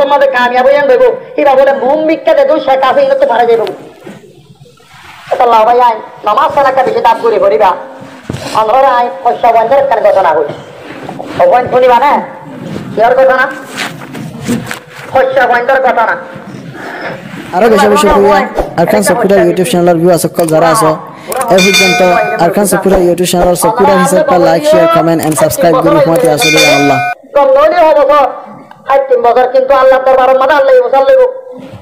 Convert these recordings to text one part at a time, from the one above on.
সমাজের মধ্যে কামিয়াব হইয়া দেব এরা বলে মুম ভিক্ষা দেব শেখ আছে ইনতে পারা যাইব এটা লাভ ভাই আইন নামাজ সালাকা বেশি দাব করে করিবা আমরা আইন পয়সা বন্ধের কার ঘটনা হই অবন শুনিবা না ইয়ার ঘটনা পয়সা বন্ধের ঘটনা আরো বেশি বেশি করিয়া আরখান সফুরা ইউটিউব চ্যানেলের ভিউ সকল যারা আছে এই পর্যন্ত আরখান সফুরা ইউটিউব চ্যানেলের সফুরা হিসাবে like share comment and subscribe করে হুমাতে আসলে আল্লাহ কম নইলে হবে আর 3 বছর কিন্তু আল্লাহ দরবারের মধ্যে আল্লাহ ওসাল লইব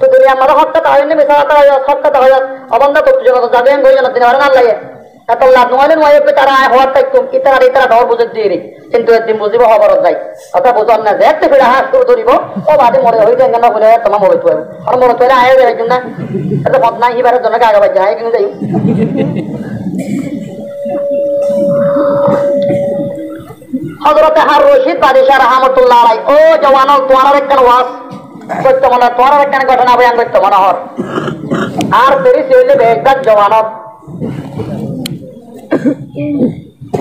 তো দুনিয়া মধ্যে হক কথা হয়নি মিছা কথা হয় সব কথা হয় অবন্ধ তো জগৎ যাবে গই জানা দিন আল্লাহ এত লাভ নইলে নয় তারা হওয়ার তাই তুমি ইতারা ধর বুঝে দিয়ে কিন্তু একদিন বুঝিব খবর যাই কথা বুঝন না যে একটু ফিরে হাত করে ধরিব ও বাদে মরে হই যায় না বলে তোমার মরে তো আর মরে তো আয় যায় না এত বদনা হিবারের জন্য আগে বাজে আয় কিন্তু যাই হযরত হার রশিদ বাদশাহ রাহমাতুল্লাহ আলাইহি ও জওয়ানল তোমার একটা ওয়াজ করতে মনে তোমার একটা ঘটনা বয়ান করতে মনে হয় আর ফেরি হইলে বেগদাদ জওয়ানল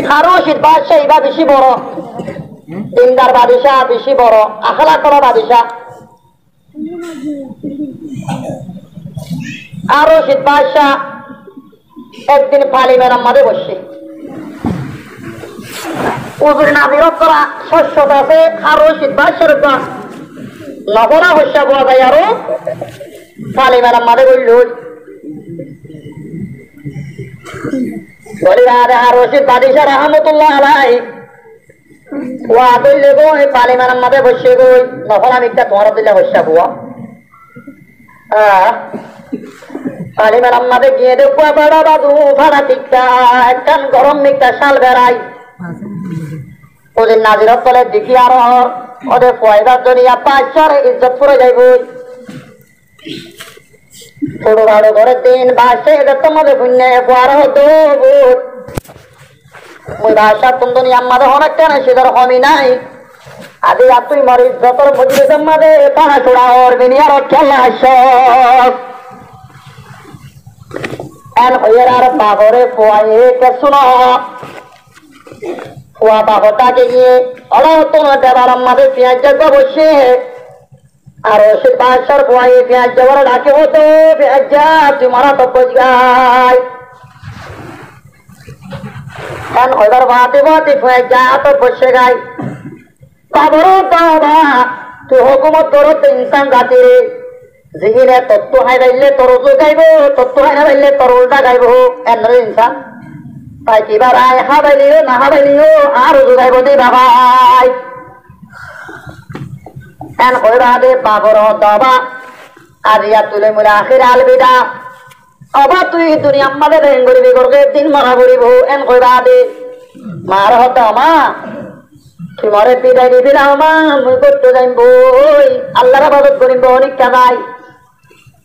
হার রশিদ বাদশাহ ইবা বেশি বড় দিনদার বাদশাহ বেশি বড় আখলাক করা বাদশাহ আর রশিদ বাদশাহ একদিন পালিমের মাঝে বসে উজুর নাজিরত করা শস্য আছে আর রশিদ বাদশার নবরা হস্যা পাওয়া যায় আরো পালিমের মাঝে বলল বলি আর রশিদ বাদশাহ রাহমাতুল্লাহ আলাইহি ওয়া বললে গো এই পালিমের মাঝে বসে গো নফলা মিথ্যা তোমার দিলে হস্যা পাওয়া পালিমের মাঝে গিয়ে দেখবো বড় বাবু ভাড়া টিকা একখান গরম মিথ্যা শাল বেড়াই ওদের নাজিরত বলে দেখি আর ওদের পয়দার জনিয়া 5 ইজ্জত করে যাইব ছোট বড় ঘরের দিন বাসে এদের তোমাদের পুণ্যে আর হতো ওই বাসা তুমি আমাদের অনেক কেন সেদের হমি নাই আদি আর তুই মর ইজ্জতর মজুরি জমাদে পানা ছোড়া ওর বিনিয়ার খেলা সব এন হইয়ের আর বাবরে পোয়ায়ে কে শুনো পোয়া বাবটাকে গিয়ে অলাহ তোমার দেবার আমাদের পেঁয়াজ জাগা বসে আর সে বাসার পোয়ায়ে পেঁয়াজ যাবার ডাকে হতো পেঁয়াজ যা তুই মারা তো বস গাই এন হইবার বাতে বাতে পেঁয়াজ যা তো বসে গাই বাবরও বাবা তুই হুকুমত করো তো ইনসান জাতির জিগিরে তত্ত্ব হাই রাইলে তোর উজু গাইব তত্ত্ব হাই না রাইলে তোর উল্টা গাইব এনরে ইনসান তাই কিবার আয় হাবাইলিও না হাবাইলিও আর উজু গাইব দি বাবাই এন কইরা দে বাবর দবা আজিয়া তুলে মুলে আখির আলবিদা অবা তুই দুনিয়া আমাদের রেঙ্গরিবি করবে দিন মারা করিব এন কইরা দে মার হতা মা তুই মরে বিদায় দিবি না মা মুই করতে যাইব আল্লাহর ইবাদত করিব অনেক কামাই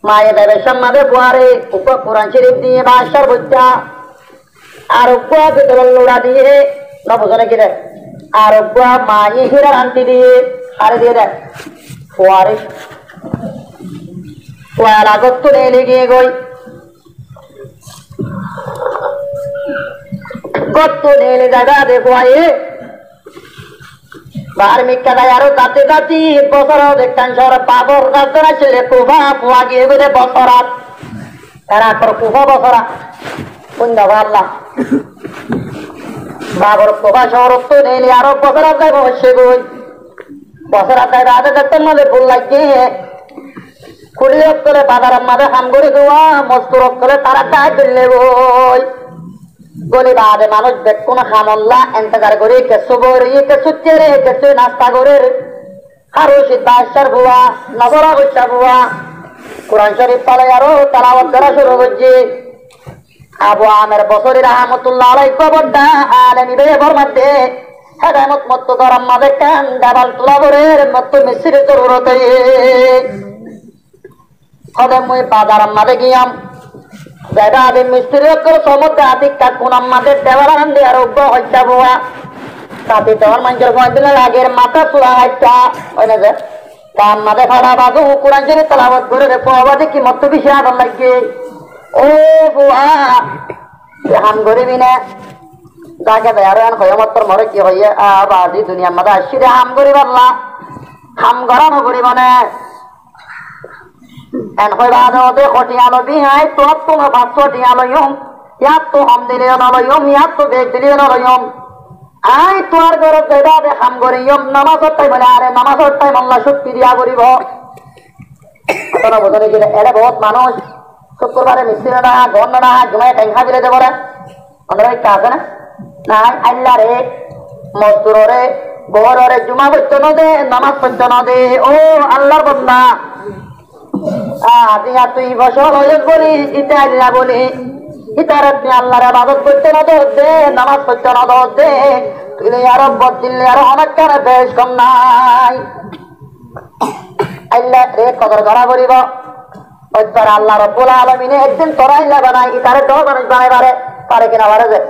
মায়ে দেবে সম্মাদে বুয়ারে উপর কোরআন শরীফ দিয়ে বাসার বচ্চা আর উপা বেতন লোড়া দিয়ে নবজনে কিনে আর উপা মায়ে হীরার আন্টি দিয়ে আরে দিয়ে দেয় ফুয়ারে ফুয়ার আগত তো নেলে গিয়ে গই গত নেলে জায়গা দেখো আয়ে বার্মিকা দায় আরো দাঁতে দাঁতি বছর দেখতাম সর বাবর গাছরা ছেলে কুফা ফুয়া গিয়ে গেলে বছরাত তারা কর কুফা বছরা পুণ্য আল্লাহ বাবর কুফা শহর তো নেই আরো বছরাত যাইব সে গই বছরাত যাই রাতে দেখতাম মাঝে ফুল লাগিয়ে কুড়ি করে বাজার মাঝে হাম করে দেওয়া মস্তুর করে তারা টাই দিলে বই গলি বাদে মানুষ দেখো না খামল্লা এন্তজার করে কেসু বরি কেসু চেরে কেসু নাস্তা করে আর রশিদ বাদশার বুয়া নবরা বচ্চা বুয়া কোরআন শরীফ পালে আরো তেলাওয়াত করা শুরু করছে আবু আমের বসরি রাহমাতুল্লাহ আলাইহি কবরদা আলেমি বেবর মধ্যে হেদায়েত মত গরম মাঝে কান ডাবল তুলাবরের মত মিশ্রিত জরুরত কদম মই বাজার মাঝে গিয়াম জায়গা আদি মিস্ত্রি করে সমুদ্র আদি কাকুন আমাদের দেওয়ার আনন্দ আরোগ্য হত্যা বোয়া তাতে দেওয়ার মানুষের কয়েকদিনের আগের মাথা চূড়া হত্যা হয় না যে কান মাঝে ফাড়া বাজু কোরআন শরীফ তেলাওয়াত করে রেখো আবাদে কি মত বেশি আদর লাগে ও বুয়া হাম গরিবি না যাকে দেয়ার আন হয় মত মরে কি হইয়া আবাদি দুনিয়ার মাঝে আসিরে হাম গরিব আল্লাহ হাম গড়ানো করিবনে এন কইবা দে খটিয়ালো বিহাই তো তুমি 500 টিয়া লইম ইয়াত তো হাম দিলে না লইম ইয়াত তো বেগ দিলে না লইম আই তোর ঘরে যাইবা দে হাম করিম নামাজের টাইম বলে আরে নামাজের টাইম আল্লাহ শক্তি দিয়া করিব কথা বোঝানো কি এরা বহুত মানুষ শুক্রবারে মিস্ত্রি না গন্ধ না জমায় টাইম খাবিলে দেবো রে আমরা একটা আছে না না আল্লাহ রে মজদুর রে বহরে জুমা পড়তে না দে নামাজ পড়তে না দে ও আল্লাহর বান্দা দিয়া তুই ফসল হয়ে বলি ইতে আল্লাহ বলি ইতারে তুই আল্লাহর ইবাদত করতে না দে নামাজ পড়তে না দে তুই আর বদিলে আর অনেক কারে বেশ কম নাই আল্লাহ রে কদর করা করিব ওইতার আল্লাহ রব্বুল আলামিন একদিন তোরা আল্লাহ বানাই ইতারে দো মানুষ বানাই পারে কিনা পারে যে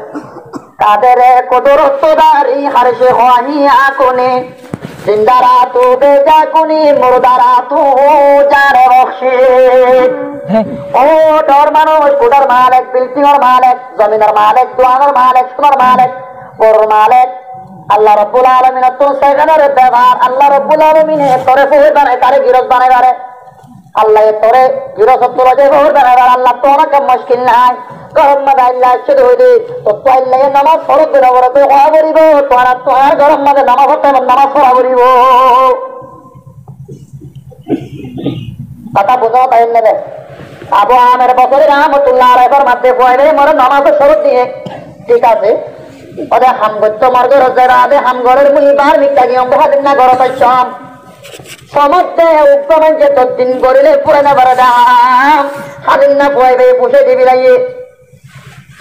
কাদের কুদরত দারি হারশে হওয়ানি আকুনি জিন্দারা তু বেজা কুনি মুরদারা তু জানে বখশি ও ডর মানুষ কুদর মালিক বিল্ডিংয়ের মালিক জমিনের মালিক দোয়ানের মালিক সোনার মালিক বড় মালিক আল্লাহ রব্বুল আলামিন তো সেখানের ব্যবহার আল্লাহ রব্বুল আলামিন তোরে ফুল বানাই তারে গিরজ বানাই পারে আল্লাহ তোরে গিরজত্ব লাগে বহু বানাইবার আল্লাহ তো অনেক মুশকিল নাই গরম মাদে আল্লাহ শুধু হইলি তো তো আল্লাহ নামাজ ফরজ দিন করে তো হওয়া করিব তোর গরম মাদে নামাজ হতে নামাজ পড়া করিব কথা বুঝাও তাই নেবে আবু আমের বছরে রহমতুল্লাহ আলাইহির মাঝে কইলে মোর নামাজের শরত দিয়ে ঠিক আছে ওদের হাম করতে মোর ঘর যারা দে হাম ঘরের মুইবার মিটা গিয়ে বহাদিন না ঘর পাইছাম সমস্ত উপমান যে তদ্দিন করিলে পুরে না পারে দাম স্বাধীন না পয়বে পুষে দিবি লাগিয়ে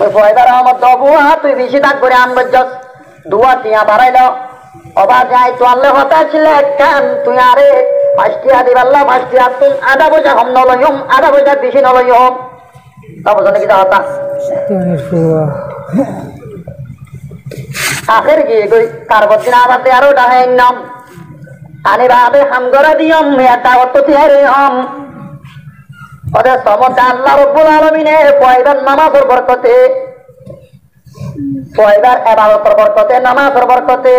ওই পয়বার আমার দবুয়া তুই বেশি দাগ করে আম গজ্জস দুয়া টিয়া বাড়াইল অবা যাই তো আল্লাহ হতা ছিল কান তুই আরে 5 টিয়া দিবাল্লা 5 টিয়া তুই আধা পয়সা কম নলইম আধা পয়সা বেশি নলইম তা বুঝনে কি হতা আখের গিয়ে কই কারবত দিন আবার দে আরো ডাহে নাম আনি বাদে হাম গড়া দিয়ম এটা অত তিয়ারে হম ওদের সমতা আল্লাহ রব্বুল আলামিনের পয়বার নামাজের বরকতে পয়বার ইবাদতের বরকতে নামাজের বরকতে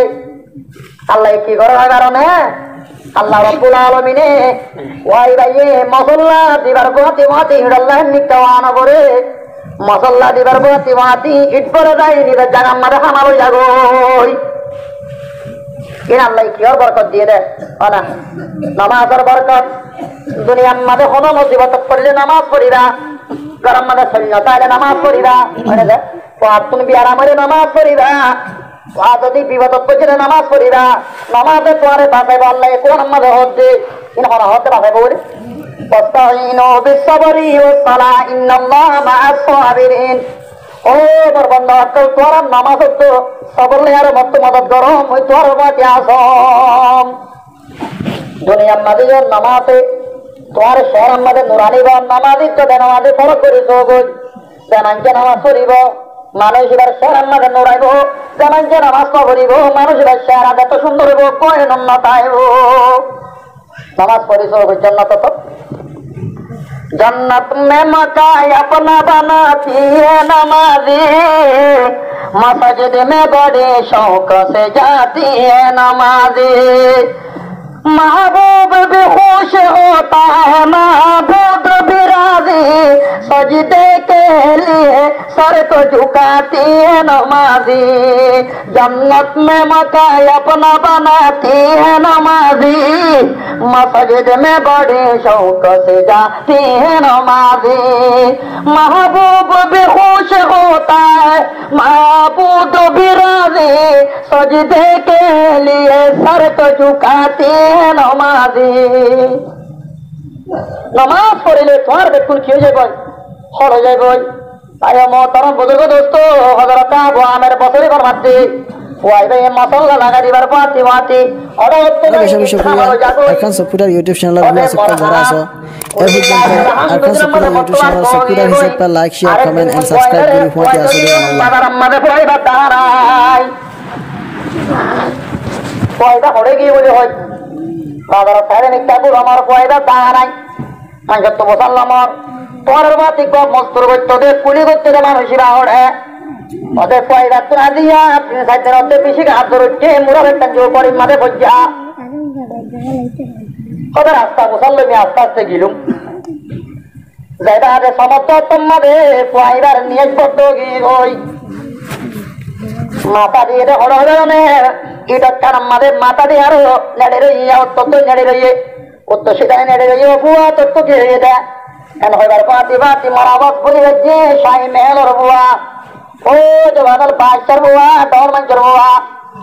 আল্লাহ কি করার কারণে আল্লাহ রব্বুল আলামিনে ওই ভাইয়ে মসল্লা দিবার গতি মতি আল্লাহ নিকাওয়ান করে মসল্লা দিবার গতি মতি ইট করে যায় নিবে জায়গা মারে হামালো যাগই কিনা আল্লাহ কি ওর বরকত দিয়ে দেয় না নামাজের বরকত দুনিয়ার মাঝে কোনো মুসিবত পড়লে নামাজ পড়িবা গরম মাঝে শরীরতা এলে নামাজ পড়িবা তুমি বিয়ার আমলে নামাজ পড়িবা যদি বিপদ পড়ছে নামাজ পড়িবা নামাজে তোমারে বাঁচাইব আল্লাহ কোন মাঝে হচ্ছে কিনা হতে বাঁচাইব বলে واستعينوا بالصبر والصلاة إن الله مع الصابرين ও বন্ধ তোর নামাজ তো সবল আর মত মদত গরম ওই তোর মাটি আসম দুনিয়ার মাঝে নামাজে তোর শহর মাঝে নুরানি বা নামাজি তো নামাজে ফরক করিস জানাঞ্চে নামাজ পড়িব মানুষ এবার শহর মাঝে নুরাইব জানাঞ্চে নামাজ পড়িব মানুষ এবার শহর আগে তো সুন্দর হইব কয় নন্নতাইব নামাজ পড়িস জন্নত তো जन्नत में मकान अपना बनाती है नमाजी मस्जिद में बड़े शौक से जाती है नमाजी महबूब भी खुश होता है महबूब भी राजी सजदे के लिए सर को झुकाती है नमाजी जन्नत में मकान अपना बनाती है नमाजी मस्जिद में बड़े शौक से जाती है नमाजी महबूब भी खुश होता है महबूब भी राजी सजदे के लिए सर को झुकाती है नमाजी नमाज पढ़ले तुम्हार बेकुन की हो जाए हर हो जाए তাই মোহতারাম বুজুর্গ দোস্ত হযরত আবু আমের বছরে ফরমাতে ওই ভাই মশলা লাগা দিবার পাতি পাতি Arkan software YouTube channel view সকল যারা আছো এই পর্যন্ত Arkan software YouTube channel software হিসাবে like share comment and subscribe করে ফোন দিয়ে আসলে বাবার আম্মাদের পয়বা দাঁড়াই পয়দা হড়ে গিয়ে বলে হয় বাবার সাইরে নিকাবুর আমার পয়দা দাঁড়াই আমি তো বসালাম তোর মাতি কম মস্তুর তোদের কুলি করতে মানুষেরা ওড়ে ওদের পয়দা তো না দিয়া আপনি সাইডের অর্ধেক বেশি হাত ধরছে মুরার একটা জোর করি মাঝে বজ্জা ওদের রাস্তা গোসাল আমি আস্তে আস্তে গেলুম যাইবা আগে সমর্থ তোমাদে পাইবার নিয়ে বদ্ধ গিয়ে ওই মাথা দিয়ে হড় হড় এটা কারণ আমাদের মাথা দিয়ে আরো নেড়ে রইয়া অত্যন্ত নেড়ে রইয়ে উত্তর সেখানে নেড়ে রইয়ে বুয়া তত্ত্ব কে দেয় কেন হইবার পাতি পাতি মরাবত বলি যে সাই মেহলর বুয়া ও জবাদল বাদশার বুয়া ডর মঞ্চর বুয়া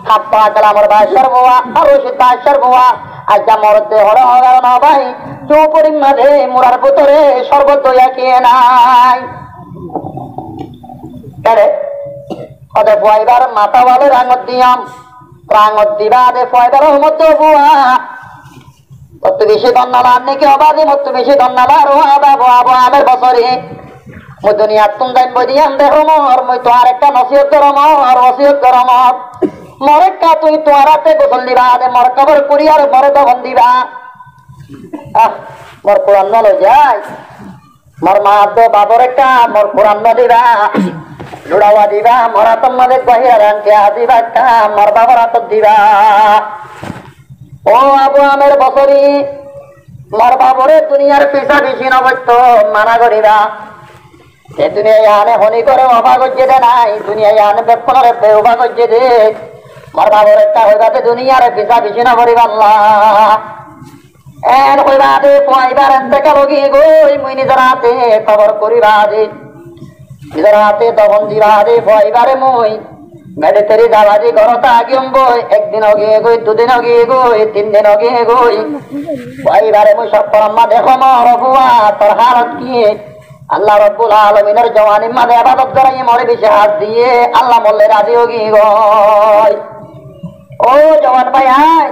হাপ্পা কালামর বাদশার বুয়া আর রশিদ বাদশার বুয়া আজ মরতে হড় হড় না ভাই চৌপরি মাঝে মুরার ভিতরে শরবত দইয়া কে নাই কেরে ওদে ফয়বার মাথা বলে রাঙত দিয়াম রাঙত দিবা দে ফয়বার মতো বুয়া তত বেশি ধন্যবাদ নাকি অবাধে মতো বেশি ধন্যবাদ ও আবা আমের বছরে মই দুনিয়া তুম যাই বদিয়াম দেখো মর মই তো আর একটা নসিহত করম আর ওসিয়ত করম মরেকা তুই তোর হাতে গোসল দিবা দে মর কবর করি আর মরে দহন দিবা মোর কোরআন লই যায় মোর মা তো বাবর একটা মোর কোরআন দিবা লুড়াওয়া দিবা মরা তোমাদের বাহির আনকে দিবা একটা মোর বাবার হাত দিবা ও আবু আমের বছরি মোর বাবরে দুনিয়ার পিছা বেশি নবত্য মানা করিবা এ দুনিয়ায় আনে হনি করে অভাগ হচ্ছে দে নাই দুনিয়ায় আনে বেপনের বেউভাগ হচ্ছে দে মোর বাবর একটা হইবাতে দুনিয়ার পিছা বেশি না করিবা আল্লাহ এন হইবা দে পাইবার এনতে লগি গই মুই নিজের হাতে খবর করিবা দে নিজের হাতে দহন দিবা দে পাইবারে মুই মেডে তেরি দাবাজি ঘরতা আগিম বই একদিন গিয়ে গই দুদিন গিয়ে গই 3 দিন গিয়ে গই পাইবারে মুই সব পরম্মা দেখো মর বুয়া তোর হালত কি আল্লাহ রব্বুল আলামিনের জওয়ানি মাঝে ইবাদত করাই মরে বেশি হাত দিয়ে আল্লাহ বললে রাজি হগি গই ও জওয়ান ভাই আয়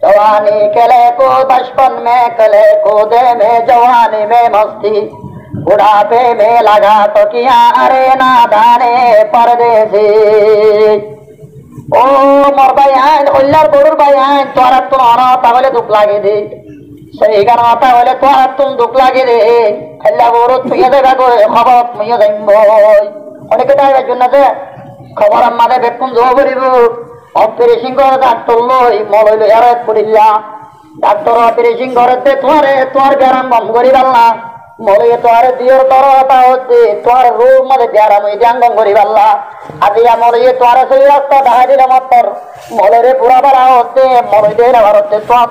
जवानी कले को बचपन में कले कूदे में जवानी में मस्ती बुढ़ापे में लगा तो किया अरे नादाने परदेसी ओ मोर बयान उल्लर बुरुर बयान तोरा तुम आना तावले दुख लागे दे सही करना तावले तोरा तुम दुख लागे दे अल्लाह बुरुर तू ये देगा को खबर मुझे देंगो उन्हें क्या है जुन्नते खबर हमारे बेकुम जो बरीबू অপারেশন করে ডাক্তার লই মলইল এরাত পড়িলা ডাক্তার অপারেশন করতে তোমার ব্যারাম বন্ধ করি পারলা মলইয়ে তোমার দিয়র দরতা হচ্ছে তোমার রোগ মধ্যে ব্যারাম হয়ে জাঙ্গম করি পারলা আজিয়া মলইয়ে তোমার সেই রাস্তা দেখা দিলে মাত্র মলেরে পুরা বেলা হচ্ছে মলই দিয়ে নেওয়ার হচ্ছে তোমার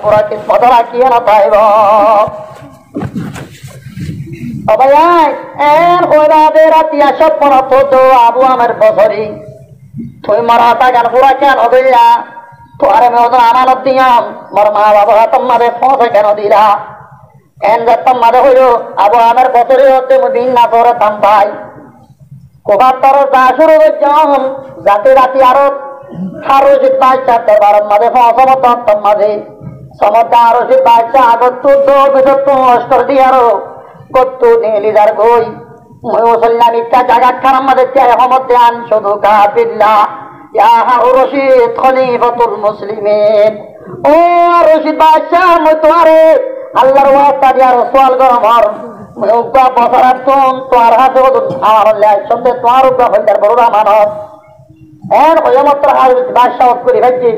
পুরা কিসমত রাখিয়ে না পাইব সবাই এন হইবা দে রাতিয়া সব মনত তো আবু আমার বছরী তুই মরাতা গান পুরা কেন দিলা তোর আমি ওদের আমানত দিয়াম মোর মা বাবা তোমাদের পৌঁছে কেন দিলা এন যে তোমাদের হইল আবু আমার বছরে হতে দিন না তোরে থাম ভাই কোবার তোর যা শুরু করছাম জাতি রাতি আরো রশিদ বাদশাহ দরবার মাঝে পৌঁছাবো তোমাদে সমর্থা রশিদ বাদশাহ আগত তোর ভিতর তো অস্কর দিয়ে আরো কত নীলিদার গই মুসলমান ইচ্ছা জায়গা খারাপ মাঝে এহমদ দেন শুধু কাবিল্লা ইয়া রশিদ খলিফাতুল মুসলিমিন ও রশিদ বাদশাহ মই তোমারে আল্লাহর ওয়াস্তা দিয়া সওয়াল করম আর উগা বছরাত তোমার হাতে আমার লাই শব্দ তোমার উগা হইদার বড় মানত এর হয়মাত্র হাল বাদশাহ করি ভাইজি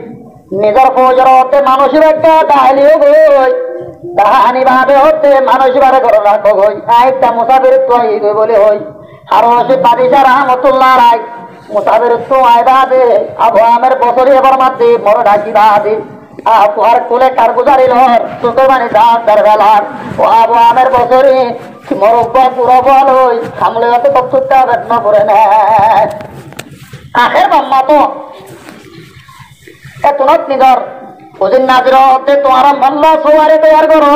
নিজের ফৌজরতে মানুষের একটা ডাইলিও গই দাহানি ভাবে হতে মানুষ বারে ঘর রাখো গই একটা মুসাফির তো বলে হই আর রশিদ বাদশাহ রহমতুল্লাহ রায় মুসাফির তো আইবা দে আবু আমের বছরে এবার মাতে মর ডাকিবা দে আর কোলে কারগুজারি লর তোকে মানে দার বেলার ও আবু আমের বছরে মরব্বা পুরো বল হই সামলে হতে তত্ত্বটা বেদনা করে নেয় আখের বাম্মা তো এতনত নিজর ওদিন নাজির হতে তোমার মল্লা সোয়ারে তৈয়ার করো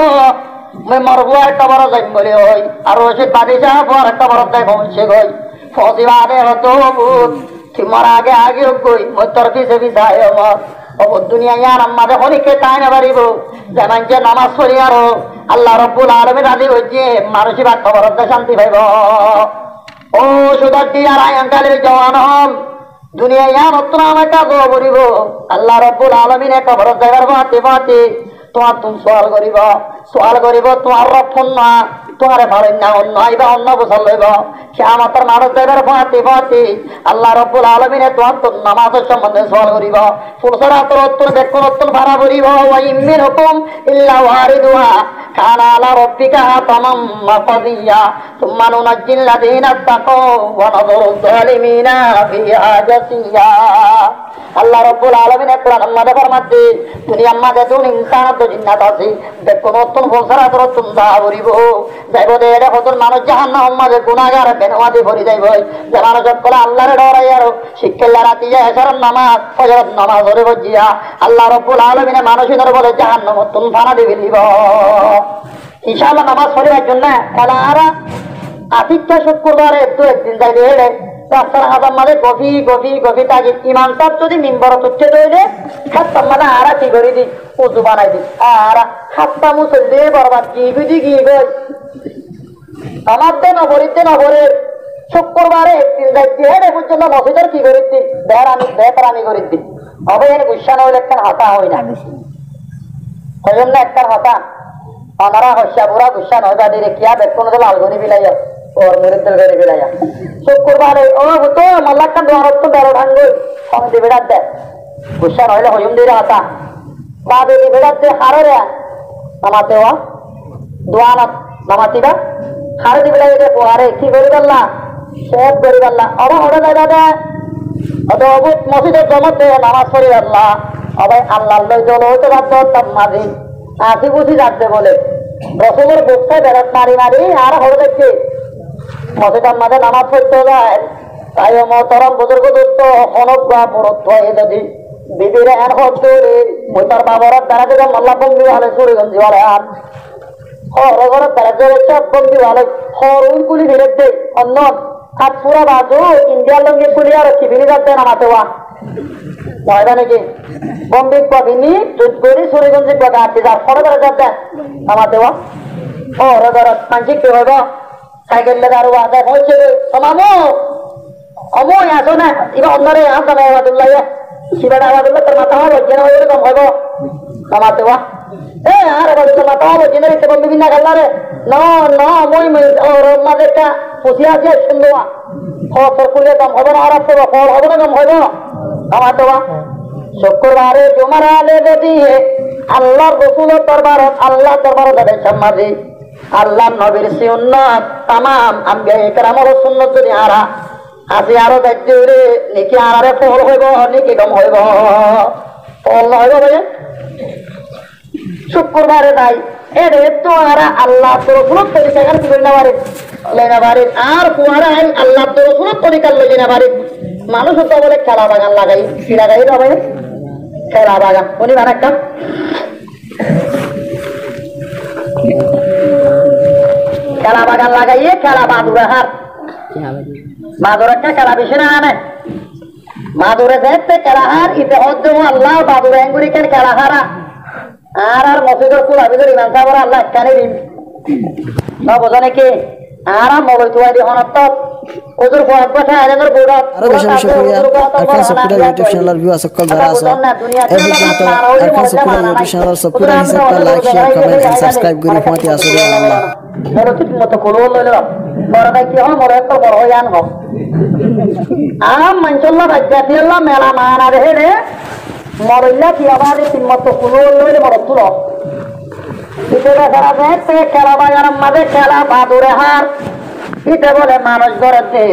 মই মরবুয়া একটা বড় যাইম বলে হই আর রশিদ বাদশাহ বড় একটা বড় যাই বংশে গই ফসিবাদে হতো বুত তোমার আগে আগে গই মই তোর পিছে পিছায় আমার ও দুনিয়া ইয়ার আমাদের হরিকে তাই না পারিব যেমন যে নামাজ পড়ি আরো আল্লাহ রব্বুল আলামিন রাজি হইছে মানুষই বা খবর শান্তি পাইব ও সুদর্দি আর আয়ঙ্কালের জওয়ান হম দুনিয়া ইয়ার অত্র আমার কাজ করিব আল্লাহ রব্বুল আলামিনে খবর দেবার বাতে বাতে তোমার তুমি সোয়াল করিব তোমার রক্ষণ না তোমার ভালো না অন্য আইবা অন্য গোসল লইব কিয়ামতের মানুষ যাইবার ফাঁতি আল্লাহ রাব্বুল আলামিনে তোমার তো নামাজের সম্বন্ধে সোয়াল করিব ফুলসরাতের উত্তর বেকুন উত্তর ভাড়া করিব ওয়া ইমিনকুম ইল্লা ওয়ারিদুহা কানা আলা রাব্বিকা তামাম মাকাদিয়া সুম্মা নুনাজ্জিল লাযিনা তাকাও ওয়া নাযুরু যালিমিনা ফিহা জাসিয়া আল্লাহ রাব্বুল আলামিন কোরআন মাঝে ফরমাতে দুনিয়ার মাঝে দুন ইনসান তো জিন্নাত আছে বেকুন উত্তর ফুলসরাতের উত্তর ভাড়া করিব যাইব দে এটা কত মানুষ জাহান্নামের মাঝে গুনাহগার বেনওয়াদি ভরি যাইব যে মানুষ সকলে আল্লাহরে ডরাই আর শিক্ষাল্লা রাতি যায় এসার নামাজ ফজরের নামাজ ধরে বজিয়া আল্লাহ রাব্বুল আলামিনে মানুষের বলে জাহান্নাম তুন ফানা দিবি দিব ইনশাআল্লাহ নামাজ পড়িবার জন্য কালারা আতিথ্য শুক্রবারে একটু একদিন যাইবে হেলে রাস্তার হাজার মাঝে গভি তাকে ইমাম সাহেব যদি মিম্বর তুচ্ছে দইলে হাতটা মানে আরা কি করে দি উজু বানাই দি আর হাতটা মুসল দিয়ে বরবাদ কি গই আমার দে নবরে শুক্রবারে একদিন যাইতে হেলে পর্যন্ত মসজিদের কি করে দি বেহরানি করে দি হবে এনে গুসা না হইলে একটা হাতা হয় না ওই জন্য একটা হাতা আমরা হস্যা বুড়া গুসা নয় বাদে রেখিয়া বেতন লালগনি বিলাইয়া ওর মুরিদদের বেড়ে বিলাইয়া শুক্রবারে ও হতো মাল্লাক্কান দোয়ার তো বেড়ো ভাঙ্গই সমিতি বেড়াত দেয় গুসা নইলে হইম দিয়ে হাতা বাদে বেড়াত দিয়ে হারে নামাতে ও দোয়ানত নামাতিবা হারে দি বিলাইয়া দে পোয়ারে কি করি পারলা সব করি পারলা আবার হরে যাই দাদা অত অবুত মসজিদের জমত দে নামাজ পড়ি পারলা আবার আল্লাহ লই জল হইতে বাধ্য হতাম মাঝি আসি বুঝি যাচ্ছে বলে রসমের বুকটায় বেড়াত মারি আর হরে দেখছি মসজিদের মাঝে নামাজ পড়তে যায় তাই মহতরম বুজুর্গ দোস্ত অনগ্রা পরত্ব হয়ে যদি বিবির এন হচ্ছে মুতার বাবরাত বেড়াতে যান মাল্লা বঙ্গি ভালো সুরিগঞ্জি ভালো আর হরগরের বেড়াতে হচ্ছে বঙ্গি ভালো হরুন কুলি ভিড়ে দেয় অন্য হাত পুরা বাজু ইন্ডিয়ার লঙ্গি কুলি আর চিবিনি যাচ্ছে নামাতে হওয়া ময়দা নাকি বম্বিক পাবিনি যুদ্ধ করি সুরিগঞ্জি পাবে আটটি যার ফলে বেড়ে যাচ্ছে নামাতে হওয়া হরগরত মানসিক কি হইব সাইকেল লেগে আরো আদায় হয়েছে মামু অময় আসো না এবার অন্যরে আসলে আবাদুল্লাহ শিবাটা আবাদুল্লাহ তোর মাথা হবো জেনে হয়ে কম হইব নামাতে হওয়া আর আবাদুল্লাহ মাথা হবো জেনে রেখে বলবি বিভিন্ন খেললারে মই ওর মাঝে একটা পুষি আছে সুন্দর তোর কুলে কম হবো না আর আসতে ফল হবো না কম হইব নামাতে হওয়া শুক্রবারে জুমার আলে যদি আল্লাহর রসুলের দরবারত আল্লাহ দরবারত তাদের সম্মাদি আল্লাহ নবীর সুন্নাত তামাম আম্বিয়া ইকরামের সুন্নাত যদি আরা আসি আরো দেখতে রে নেকি আরারে ফল হইব নেকি কম হইব ফল হইব ভাই শুক্রবারে তাই এরে তো আরা আল্লাহ রসুলের তরিকা কি করি না পারে লেনা পারে আর কুয়ারা আল্লাহ রসুলের তরিকা লই না পারে মানুষ তো বলে খেলা বাগান লাগাই কি লাগাই হবে খেলা বাগান উনি মানে একটা খেলা বাগান লাগাইয়ে খেলা বাদুরে হার বাদুর একটা খেলা বেশি না আনে বাদুরে দেখতে খেলা হার ইতে হদ্দ আল্লাহ বাদুরে এঙ্গুরি কেন খেলা হারা আর মসজিদের কুল আবিদের ইমান সাহেব আল্লাহ কানে দিন না বোঝা নাকি আর মলই তুয়াই দি হনত ওজুর বড় কথা আরের বড় আরো বেশি শুকরিয়া আরখান সফিরা ইউটিউব চ্যানেলের ভিউ সকল যারা আছে এই পর্যন্ত আরখান সফিরা ইউটিউব চ্যানেলের সফিরা হিসেবে like share comment and subscribe করে ফোনটি আসলে আল্লাহ বড় ঠিক মতো কোলো লইলো বড় ভাই কি হয় বড় একটা বড় ইয়ান হোক আম মঞ্চল্লা বাজ্জাতি আল্লাহ মেলা মানা রে রে মরইলা কি আবার তিন মতো কোলো লইলে বড় তুলো ইতেরা সারা দেখতে খেলা বাগানের মাঝে খেলা বাদুরে হার ইতে বলে মানুষ ধরেছে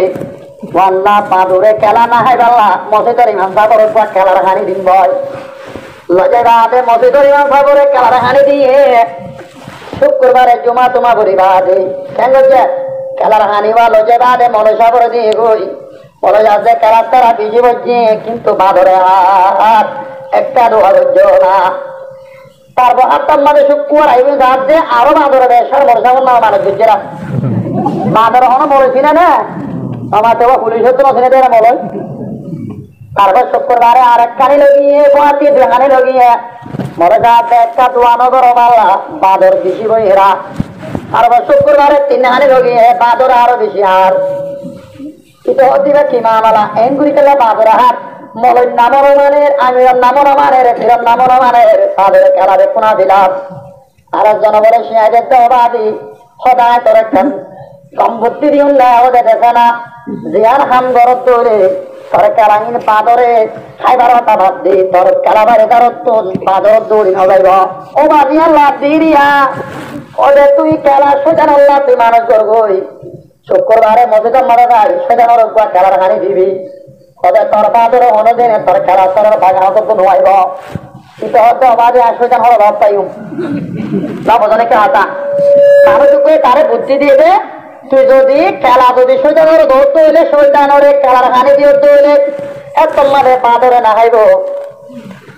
আল্লাহ বাদুরে খেলা না হয় বাল্লা মসজিদের ইমাম সাহেবের উপর খেলার হানি দিন বয় লজে রাতে মসজিদের ইমাম সাহেবের খেলার হানি দিয়ে শুক্রবারে জমা তোমা করি বাদে কেন করছে খেলার হানি বা লজে বাদে মনে সাহেবের দিয়ে গই বলে যাচ্ছে খেলার তারা বিজি বলছে কিন্তু বাদুরে হাত একটা দোয়া করছে না তারপর আপনার মাঝে শুক্রবার আইবে যার যে আরো বাদরে দেয় সব মনে সাহেব না মানুষ বুঝছেরা বাদর হনো মরেছি না আমার তো পুলিশের তো নসিনে দেয় না বলই তারপর শুক্রবারে আর এক কানি লগিয়ে গুয়াহাটি দুখানি লগিয়ে মরে যাতে একটা দোয়ানো ধরো মাল্লা বাদর বেশি বই হেরা তারপর শুক্রবারে তিনখানি লগিয়ে বাদর আরো বেশি আর কিন্তু দিবে কি মামালা এন গুলি খেলে বাদর হাত মলই নামর মানের আমির নামর মানের ফিরম নামর মানের তাদের খেলারে কোনা দিলাম আর জনগণের সিঁড়ে দেওয়াদি সদায় তোর সম্পত্তি দিন ওদের দেখে না জিয়ার হাম গরত দৌড়ে তোর কেলাইন পাদরে খাইবার হতা ভাত দি তোর কেলাবারে দারত পাদর দৌড়ি নজাইব ও বাজি আল্লাহ দিরিয়া ওদের তুই খেলা সোজান আল্লাহ তুই মানুষ করবই শুক্রবারে মসজিদ মারা যায় সোজানোর খেলার হানি দিবি ওদের তোর পাদরে অনুদিনে তোর খেলা তোর বাগান তো নোয়াইব কিন্তু হয়তো বাজে আর সোজান হলো ভাব পাইম লাভজনে কে হাতা মানুষ তারে বুদ্ধি দিয়ে দে তুই যদি খেলা যদি সোজানোর ধরতে হইলে সোজানোর খেলার হানি দিয়ে হইলে এত মারে পাদরে না খাইব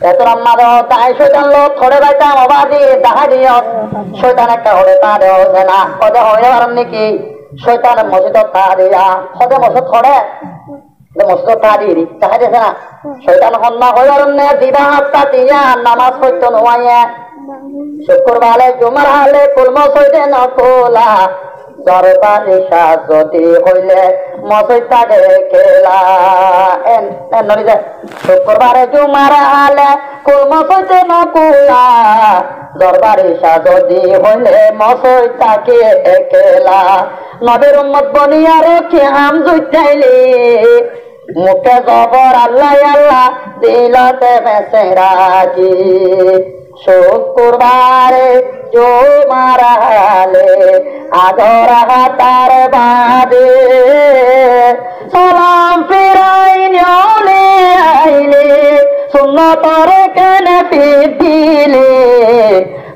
এত মারে তাই সোজান লোক থরে বাইতাম অবাদি দেখা দিয়ে শৈতান একটা হলে তা দেওয়া হচ্ছে না ওদের হইলে পারেন নাকি শৈতান মসজিদ তা দিয়া সদে মসজিদ থরে মসজিদ তা দিয়ে দেখা যাচ্ছে না শৈতান হন্যা হয়ে পারেন না দিদা হাতটা দিয়া নামাজ হইত নোয়াইয়া শুক্রবারে জুমার হালে কুলম সইতে নকলা দরবারে সাজতি হইলে মসজিদে খেলা শুক্রবারে জুমার হালে কুলম সইতে নকলা দরবারে সাজতি হইলে মসজিদে খেলা নবীর উম্মত বনিয়া রেখে হাম জুইতাইলে মুখে জবর আল্লাহ আল্লাহ দিলতে বেঁচে রাখি শুক্রবারে জুমার হালে আগর হাতার বাদে সালাম ফিরাই নিলে আইলে সুন্নতর কেন পিদিলে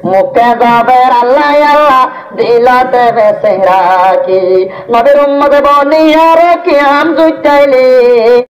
মুখে জবর আল্লাহ আল্লাহ দিলতে বেঁচে রাখি নবীর উম্মত বনিয়া রেখে আম জুইতাইলে